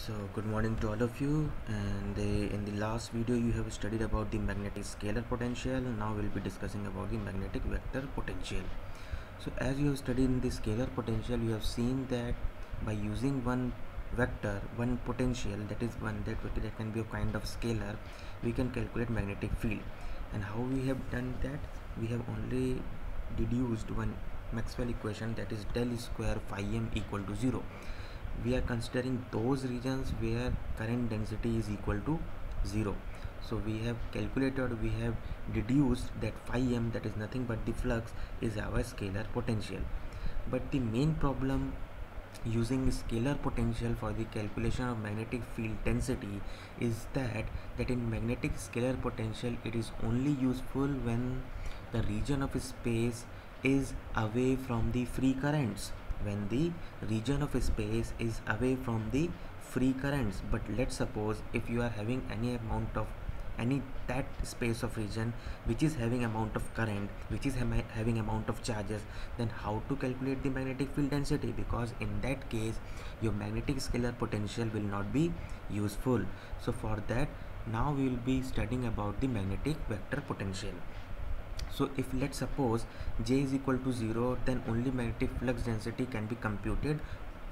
So good morning to all of you, and in the last video you have studied about the magnetic scalar potential. Now we'll be discussing about the magnetic vector potential. So as you have studied in the scalar potential, you have seen that by using one vector, one potential, that is one that can be a kind of scalar, we can calculate magnetic field. And how we have done that? We have only deduced one Maxwell equation, that is del square phi m equal to 0. We are considering those regions where current density is equal to 0. So we have calculated, we have deduced that phi m, that is nothing but the flux, is our scalar potential. But the main problem using scalar potential for the calculation of magnetic field density is that in magnetic scalar potential it is only useful when the region of space is away from the free currents, when the region of space is away from the free currents. But let's suppose if you are having any amount of that space of region which is having amount of current, which is having amount of charges, then how to calculate the magnetic field density? Because in that case your magnetic scalar potential will not be useful. So for that, now we will be studying about the magnetic vector potential. So if let's suppose J is equal to 0, then only magnetic flux density can be computed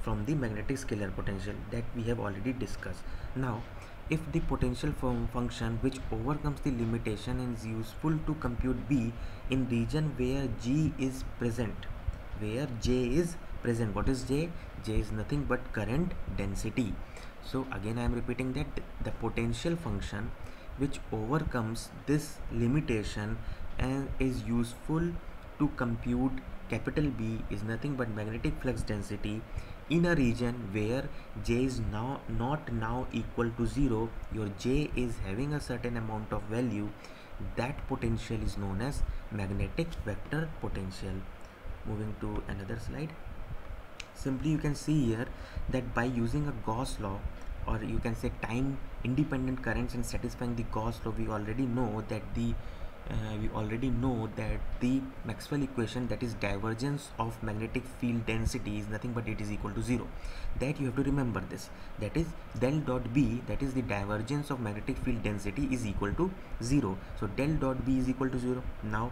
from the magnetic scalar potential that we have already discussed. Now if the potential function which overcomes the limitation is useful to compute B in region where G is present, where J is present. What is J? J is nothing but current density. So again I am repeating that the potential function which overcomes this limitation and is useful to compute capital B is nothing but magnetic flux density in a region where J is not now equal to 0. Your J is having a certain amount of value. That potential is known as magnetic vector potential. Moving to another slide. Simply you can see here that by using a Gauss law, or you can say time independent currents, and satisfying the Gauss law, we already know that the Maxwell equation, that is divergence of magnetic field density, is nothing but it is equal to 0. That you have to remember this, that is del dot B, that is the divergence of magnetic field density, is equal to 0. So del dot B is equal to 0. Now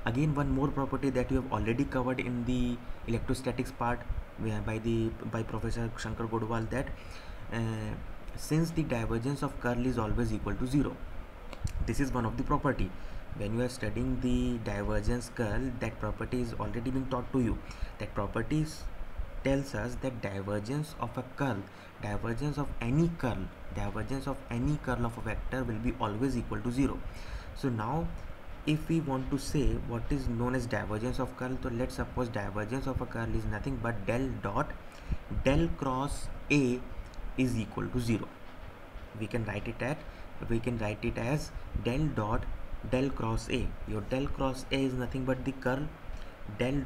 again one more property that you have already covered in the electrostatics part by Professor Shankar Godwal, that since the divergence of curl is always equal to 0, this is one of the property. When you are studying the divergence curl, that property is already being taught to you. That property tells us that divergence of a curl, divergence of any curl of a vector will be always equal to 0. So now if we want to say what is known as divergence of curl, so let's suppose divergence of a curl is nothing but del cross A is equal to 0. We can write it as del cross A. Your del cross A is nothing but the curl. Del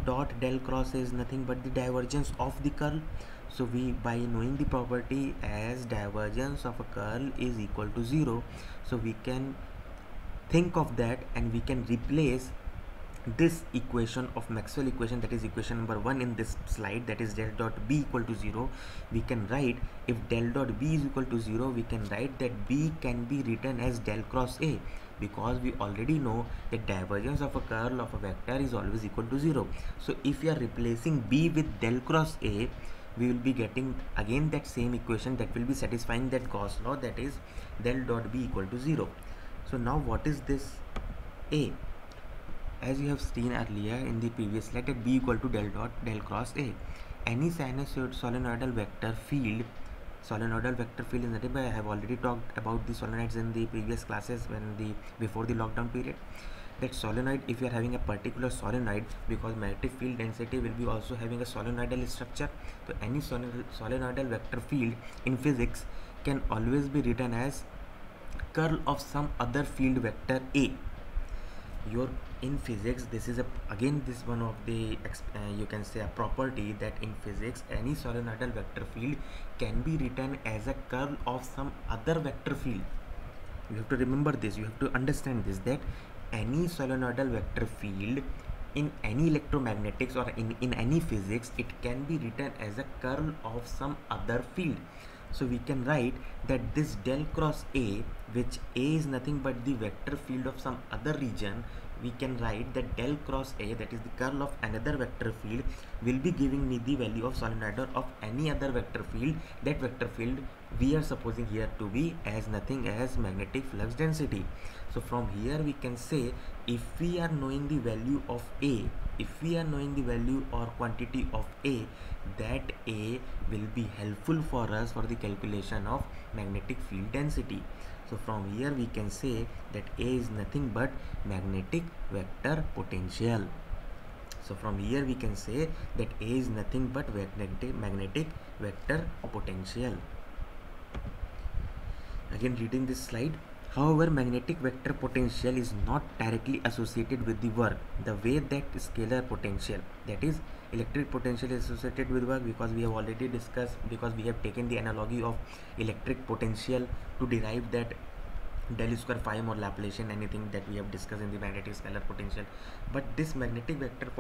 cross A is nothing but the divergence of the curl. So we, by knowing the property as divergence of a curl is equal to 0, so we can think of that and we can replace this equation of Maxwell equation, that is equation number 1 in this slide, that is del dot B equal to 0. We can write, if del dot B is equal to 0, we can write that B can be written as del cross A, because we already know that divergence of a curl of a vector is always equal to 0. So if we are replacing B with del cross A, we will be getting again that same equation that will be satisfying that Gauss law, that is del dot B equal to 0. So now what is this A? As you have seen earlier in the previous slide, that B equal to del cross A. Any sinusoidal vector field is nothing but, I have already talked about the solenoids in the previous classes before the lockdown period. That solenoid, if you are having a particular solenoid, because magnetic field density will be also having a solenoidal structure, so any solenoidal vector field in physics can always be written as curl of some other field vector A. In physics, this is this one of the you can say a property, that in physics any solenoidal vector field can be written as a curl of some other vector field. You have to remember this, you have to understand this, that any solenoidal vector field in any electromagnetics or in any physics, it can be written as a curl of some other field. So we can write that this del cross A, which A is nothing but the vector field of some other region, we can write that del cross A, that is the curl of another vector field, will be giving me the value of solenoid of any other vector field. That vector field we are supposing here to be as nothing as magnetic flux density. So from here we can say, if we are knowing the value of A, if we are knowing the value or quantity of A, that A will be helpful for us for the calculation of magnetic field density. So from here we can say that A is nothing but magnetic vector potential. So from here we can say that A is nothing but magnetic vector potential. Again reading this slide. However, magnetic vector potential is not directly associated with the work the way that scalar potential, that is electric potential, is associated with work, because we have already discussed, because we have taken the analogy of electric potential to derive that del square phi or Laplacian, anything that we have discussed in the magnetic scalar potential. But this magnetic vector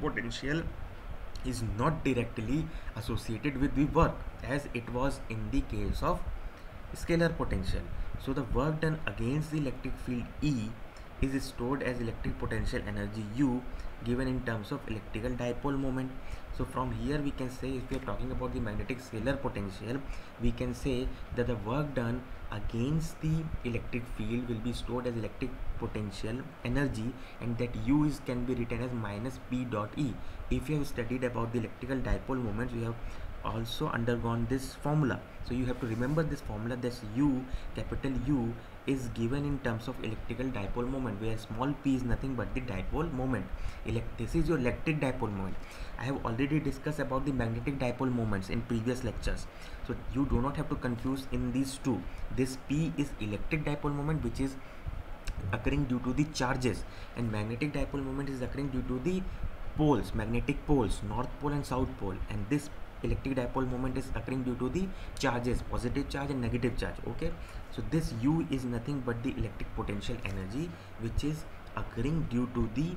potential is not directly associated with the work as it was in the case of scalar potential. So the work done against the electric field E is stored as electric potential energy U, given in terms of electrical dipole moment. So from here we can say, if we are talking about the magnetic scalar potential, we can say that the work done against the electric field will be stored as electric potential energy, and that U can be written as minus P dot E. If you have studied about the electrical dipole moments, we have also undergone this formula. So you have to remember this formula, that U, capital U, is given in terms of electrical dipole moment, where small p is nothing but the dipole moment. This is your electric dipole moment. I have already discussed about the magnetic dipole moments in previous lectures, so you do not have to confuse in these two. This p is electric dipole moment, which is occurring due to the charges, and magnetic dipole moment is occurring due to the poles, magnetic poles, north pole and south pole, and this electric dipole moment is occurring due to the charges, positive charge and negative charge. Okay, so this U is nothing but the electric potential energy, which is occurring due to the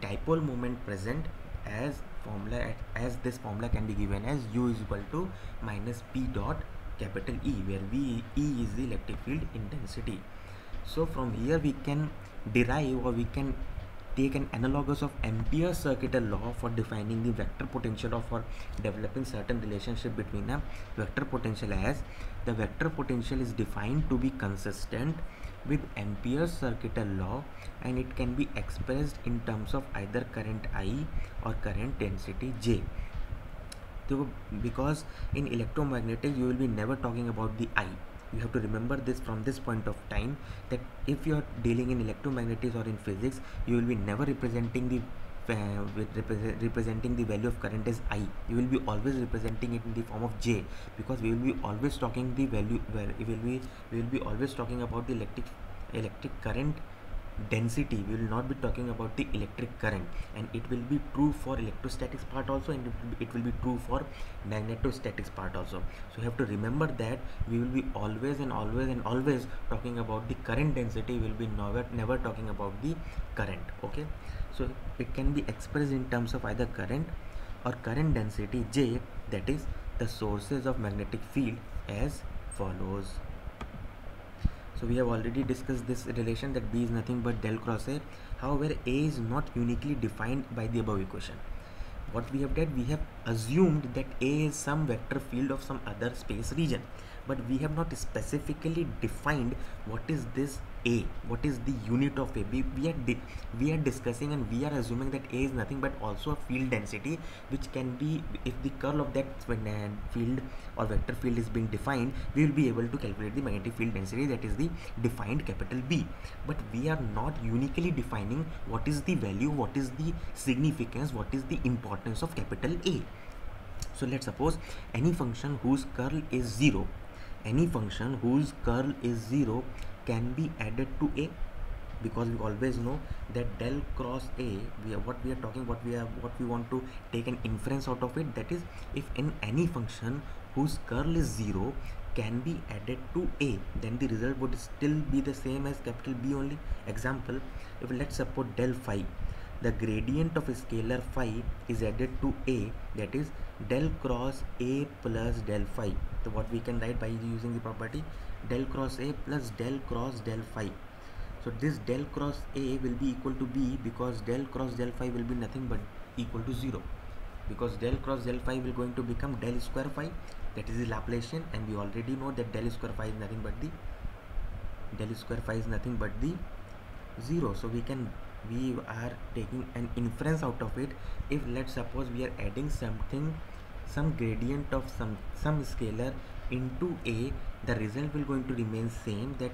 dipole moment present, as formula, as this formula can be given as U is equal to minus P dot capital E, where E is the electric field intensity. So from here we can derive, or we can take an analogous of Ampere's circuital law for defining the vector potential, or for developing certain relationship between a vector potential, as the vector potential is defined to be consistent with Ampere's circuital law, and it can be expressed in terms of either current I or current density J. So because in electromagnetics you will be never talking about the I. You have to remember this from this point of time, that if you are dealing in electromagnetics or in physics, you will be never representing the representing the value of current as I. You will be always representing it in the form of J, because we will be always talking the value, where we will be always talking about the electric current density. We will not be talking about the electric current, and it will be true for electrostatics part also, and it will be true for magnetostatics part also. So you have to remember that we will be always and always talking about the current density. We will be never talking about the current. Okay, so it can be expressed in terms of either current or current density J, that is the sources of magnetic field, as follows. So we have already discussed this relation, that B is nothing but del cross A. However, A is not uniquely defined by the above equation. What we have done, we have assumed that A is some vector field of some other space region, but we have not specifically defined what is this A, what is the unit of A. We are discussing, and we are assuming that A is nothing but also a field density, which can be, if the curl of that field or vector field is being defined, we will be able to calculate the magnetic field density, that is the defined capital B. But we are not uniquely defining what is the value, what is the significance, what is the importance of capital A. So let's suppose any function whose curl is 0, any function whose curl is 0 can be added to A, because we always know that del cross A, what we want to take an inference out of it, that is, if in any function whose curl is 0 can be added to A, then the result would still be the same as capital B only. Example, if let's suppose del phi, the gradient of a scalar phi is added to A, that is del cross A plus del phi. So what we can write by using the property del cross A plus del cross del phi. So this del cross A will be equal to B, because del cross del phi will be nothing but equal to 0, because del cross del phi will going to become del square phi, that is the Laplacian, and we already know that del square phi is nothing but the 0. So we are taking an inference out of it. If let's suppose we are adding some gradient of some scalar into A, the result will going to remain same, that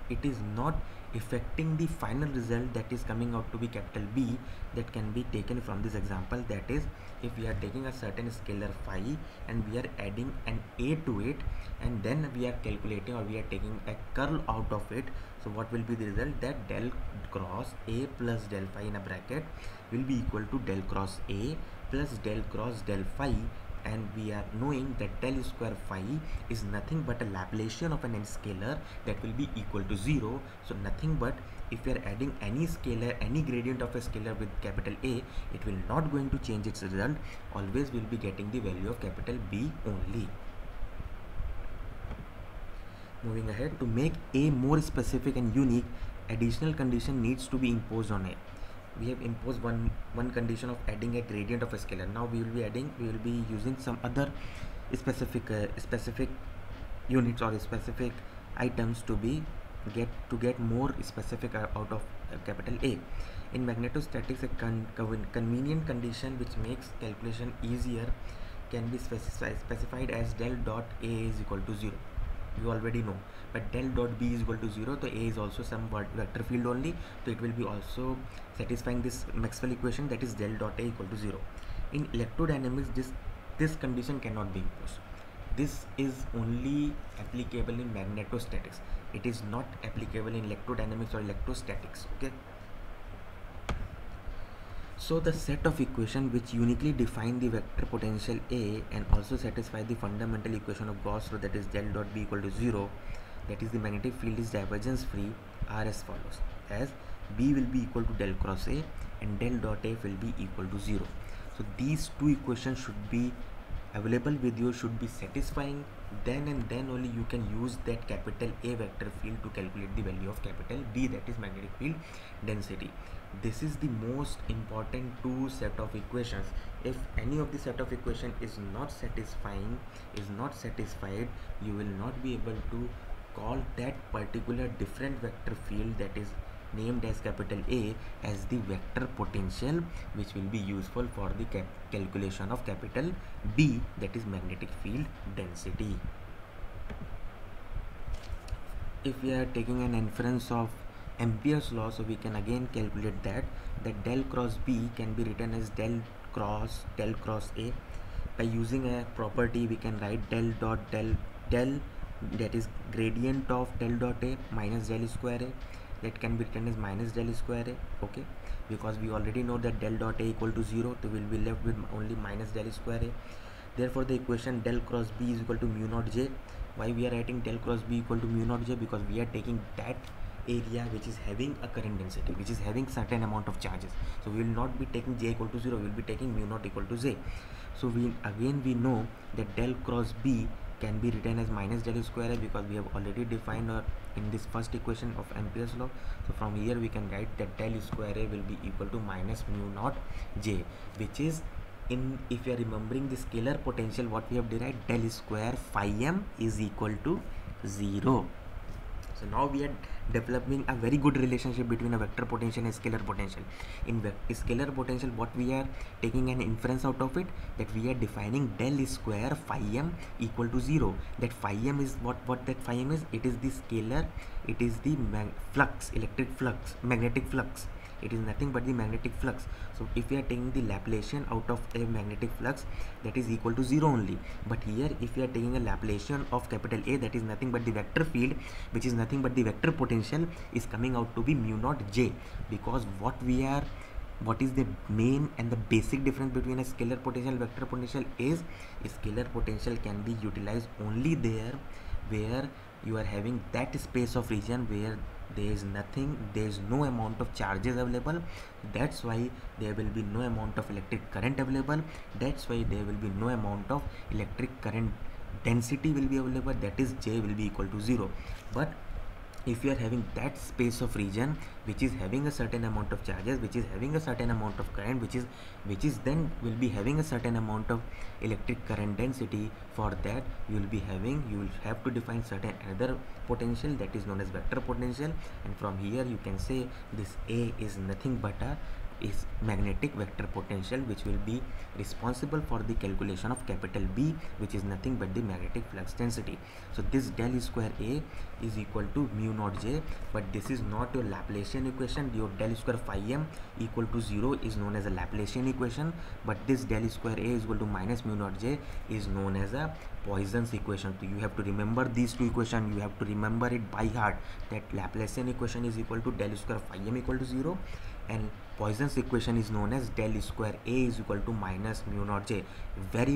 it is not affecting the final result that is coming out to be capital B, that can be taken from this example. That is, if we are taking a certain scalar phi and we are adding an A to it, and then we are calculating, or we are taking a curl out of it, so what will be the result? That del cross A plus del phi in a bracket will be equal to del cross A plus del cross del phi, and we are knowing that del square phi is nothing but a Laplacian of an n scalar that will be equal to 0. So nothing but, if we are adding any scalar, any gradient of a scalar with capital A, it will not going to change its result, always will be getting the value of capital B only. Moving ahead, to make A more specific and unique, additional condition needs to be imposed on A. We have imposed one condition of adding a gradient of a scalar. Now we will be using some other specific units or specific items to get more specific out of capital A. In magnetostatics, a convenient condition which makes calculation easier can be specified as del dot A is equal to 0. You already know, but del dot B is equal to 0, so A is also some vector field only, so it will be also satisfying this Maxwell equation, that is del dot A equal to 0. In electrodynamics, this condition cannot be imposed. This is only applicable in magnetostatics. It is not applicable in electrodynamics or electrostatics. Okay. So the set of equations which uniquely define the vector potential A and also satisfy the fundamental equation of Gauss law, that is del dot B equal to 0, that is the magnetic field is divergence free, are as follows, as B will be equal to del cross A and del dot A will be equal to 0. So these two equations should be available with you, should be satisfying, then and then only you can use that capital A vector field to calculate the value of capital B, that is magnetic field density. This is the most important two set of equations. If any of the set of equation is not satisfied, you will not be able to call that particular different vector field that is named as capital A as the vector potential, which will be useful for the calculation of capital B, that is magnetic field density. If we are taking an inference of Ampere's law, so we can again calculate that del cross B can be written as del cross A. By using a property, we can write del that is gradient of del dot A minus del square A, that can be written as minus del square A. Okay, because we already know that del dot A equal to 0, so we will be left with only minus del square A. Therefore the equation del cross B is equal to mu naught J. Why we are writing del cross B equal to mu naught J? Because we are taking that area which is having a current density, which is having certain amount of charges. So we will not be taking J equal to 0, we will be taking mu naught equal to J. So we know that del cross B can be written as minus del square A, because we have already defined in this first equation of Ampere's law. So from here we can write that del square A will be equal to minus mu naught J, which is, if you are remembering the scalar potential, what we have derived, del square phi m is equal to 0. So now we are developing a very good relationship between a vector potential and scalar potential. In scalar potential, what we are taking an inference out of it, that we are defining del square phi m equal to 0. That phi m is what that phi m is? It is the scalar, it is the magnetic flux. It is nothing but the magnetic flux. So if we are taking the Laplacian out of a magnetic flux, that is equal to 0 only. But here if we are taking a Laplacian of capital A, that is nothing but the vector field, which is nothing but the vector potential, is coming out to be mu naught J. Because what is the main and the basic difference between a scalar potential and vector potential is, a scalar potential can be utilized only there where you are having that space of region where there is nothing, there is no amount of charges available. That's why there will be no amount of electric current available. That's why there will be no amount of electric current density will be available, that is J will be equal to 0. But if you are having that space of region which is having a certain amount of charges, which is having a certain amount of current, which is then will be having a certain amount of electric current density, for that you will have to define certain another potential that is known as vector potential. And from here you can say this A is nothing but a is magnetic vector potential, which will be responsible for the calculation of capital B, which is nothing but the magnetic flux density. So this del square A is equal to mu naught J, but this is not your Laplacian equation. Your del square phi m equal to 0 is known as a Laplacian equation, but this del square A is equal to minus mu naught J is known as a Poisson's equation. So you have to remember these two equations, you have to remember it by heart, that Laplacian equation is equal to del square phi m equal to 0, and Poisson's equation is known as del square A is equal to minus mu naught J. Very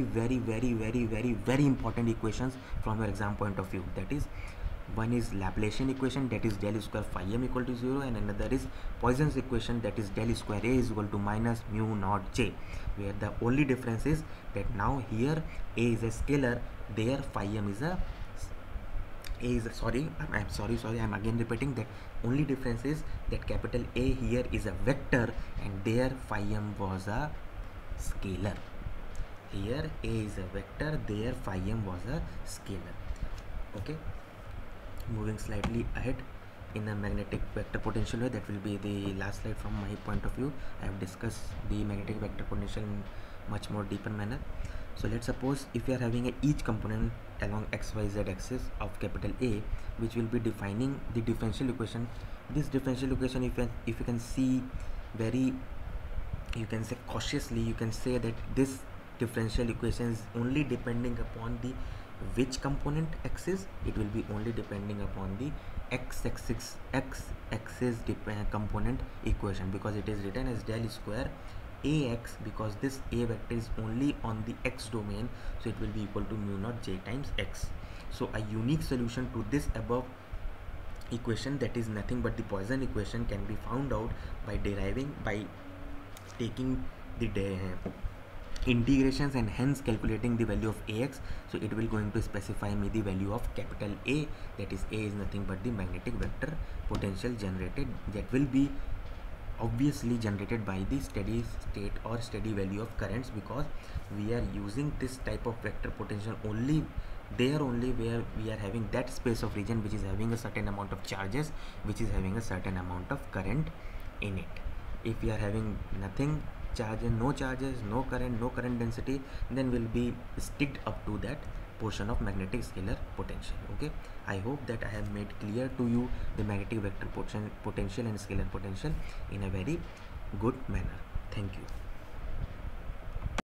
important equations from your exam point of view. That is, one is Laplacian equation, that is del square phi m equal to 0, and another is Poisson's equation, that is del square A is equal to minus mu naught J, where the only difference is that now here A is a scalar, there phi m is a I'm again repeating that only difference is that capital A here is a vector and there phi m was a scalar. Here A is a vector, there phi m was a scalar. Okay, moving slightly ahead in a magnetic vector potential way, that will be the last slide from my point of view. I have discussed the magnetic vector potential in much more deeper manner. So let's suppose if we are having each component along XYZ axis of capital A, which will be defining the differential equation. This differential equation, if you can see very, you can say cautiously, you can say that this differential equation is only depending upon the which component axis. It will be only depending upon the x-axis component equation, because it is written as del square Ax, because this A vector is only on the x domain, so it will be equal to mu naught J times x. So a unique solution to this above equation, that is nothing but the Poisson equation, can be found out by taking the integrations and hence calculating the value of Ax. So it will going to specify me the value of capital A, that is A is nothing but the magnetic vector potential generated, that will be obviously generated by the steady state or steady value of currents, because we are using this type of vector potential only where we are having that space of region which is having a certain amount of charges, which is having a certain amount of current in it. If we are having nothing, no charges, no current density, then we'll be sticked up to that portion of magnetic scalar potential. Okay, I hope that I have made clear to you the magnetic vector potential and scalar potential in a very good manner. Thank you.